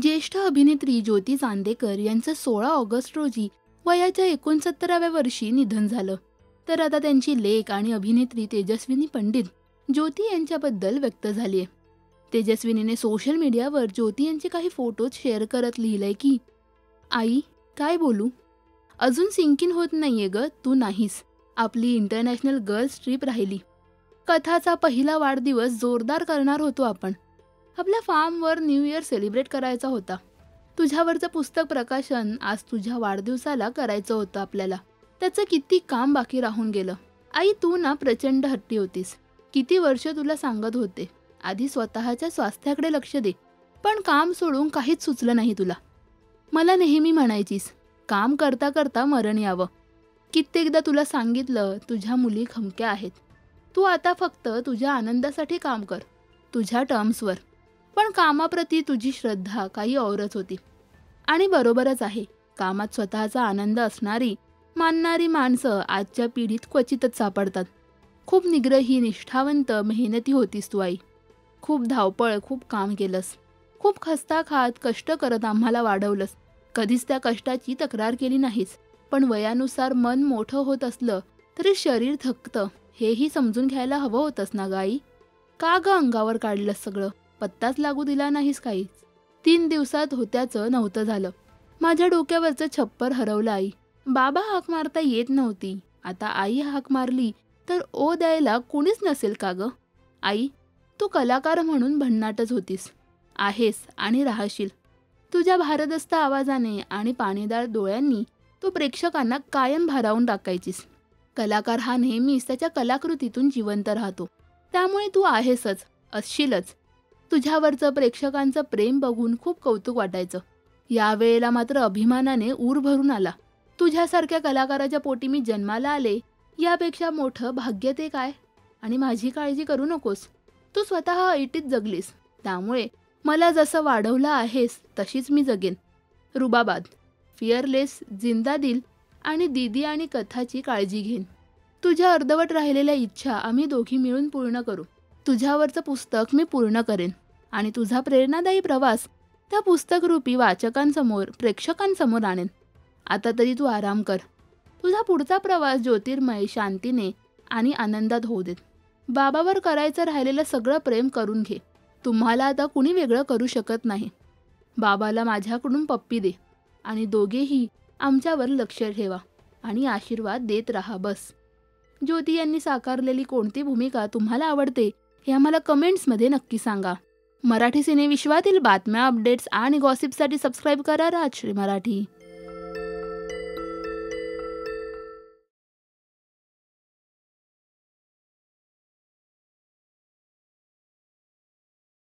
ज्येष्ठ अभिनेत्री ज्योती चांदेकर यांचं 16 ऑगस्ट रोजी वयाच्या 69व्या वर्षी निधन झालं. तर आता त्यांची लेक आणि अभिनेत्री तेजस्विनी पंडित ज्योती यांच्याबद्दल व्यक्त झाली आहे. तेजस्विनीने सोशल मीडियावर ज्योती यांचे काही फोटोज शेअर करत लिहिलंय की, आई काय बोलू, अजून सिंक इन होत नाहीये ग, तू नाहीस. आपली इंटरनॅशनल गर्ल्स ट्रिप राहिली. कथाचा पहिला वाढदिवस जोरदार करणार होतो आपण. आपल्या फार्मवर न्यू इयर सेलिब्रेट करायचा होता. तुझ्यावरचं पुस्तक प्रकाशन आज तुझ्या वाढदिवसाला करायचं होतं आपल्याला. त्याचं किती काम बाकी राहून गेलं. आई तू ना प्रचंड हट्टी होतीस. किती वर्ष तुला सांगत होते आधी स्वतःच्या स्वास्थ्याकडे लक्ष दे, पण काम सोडून काहीच सुचलं नाही तुला. मला नेहमी म्हणायचीस काम करता करता मरण यावं. कित्येकदा तुला सांगितलं तुझ्या मुली खमक्या आहेत. तू आता फक्त तुझ्या आनंदासाठी काम कर, तुझ्या टर्म्सवर. पण कामाप्रती तुझी श्रद्धा काही औरच होती. आणि बरोबरच आहे, कामात स्वतःचा आनंद असणारी मानणारी माणसं आजच्या पिढीत क्वचितच सापडतात. खूप निग्रही, निष्ठावंत, मेहनती होतीस तू आई. खूप धावपळ, खूप काम केलंस. खूप खस्ता खात कष्ट करत आम्हाला वाढवलंस. कधीच त्या कष्टाची तक्रार केली नाहीस. पण वयानुसार मन मोठं होत असलं तरी शरीर थकतं हेही समजून घ्यायला हवं होतंस ना ग आई. का ग अंगावर काढलंस सगळं, पत्ताच लागू दिला नाहीस काहीच. 3 दिवसात होत्याचं नव्हतं झालं. माझ्या डोक्यावरचं छप्पर हरवलं आई. बाबा हाक मारता येत नव्हती, आता आई हाक मारली तर ओ द्यायला कुणीच नसेल का ग. आई तू कलाकार म्हणून भन्नाटच होतीस, आहेस आणि राहशील. तुझ्या भारदस्त आवाजाने आणि पाणीदार डोळ्यांनी तू प्रेक्षकांना कायम भारावून टाकायचीस. कलाकार हा नेहमीच त्याच्या कलाकृतीतून जिवंत राहतो. त्यामुळे तू आहेसच, असशीलच. तुझ्यावरचं प्रेक्षकांचं प्रेम बघून खूप कौतुक वाटायचं. यावेळेला मात्र अभिमानाने ऊर भरून आला. तुझ्यासारख्या कलाकाराच्या पोटी मी जन्माला आले यापेक्षा मोठं भाग्य ते काय. आणि माझी काळजी करू नकोस, तू स्वतः ऐटीत जगलीस, त्यामुळे मला जसं वाढवलं आहेस तशीच मी जगेन. रुबाबाद, फिअरलेस, जिंदा दिल आणि दीदी आणि कथाची काळजी घेईन. तुझ्या अर्धवट राहिलेल्या इच्छा आम्ही दोघी मिळून पूर्ण करू. तुझ्यावरचं पुस्तक मी पूर्ण करेन आणि तुझा प्रेरणादायी प्रवास त्या पुस्तकरूपी वाचकांसमोर, प्रेक्षकांसमोर आणेन. आता तरी तू आराम कर. तुझा पुढचा प्रवास ज्योतिर्मय, शांतीने आणि आनंदात होऊ देत. बाबावर करायचं राहिलेलं सगळं प्रेम करून घे. तुम्हाला आता कुणी वेगळं करू शकत नाही. बाबाला माझ्याकडून पप्पी दे आणि दोघेही आमच्यावर लक्ष ठेवा आणि आशीर्वाद देत राहा बस. ज्योती यांनी साकारलेली कोणती भूमिका तुम्हाला आवडते हे आम्हाला कमेंट्समध्ये नक्की सांगा. मराठी सिनेविश्वातील बातम्या, अपडेट्स आणि गॉसिपसाठी सबस्क्राईब करा राजश्री मराठी.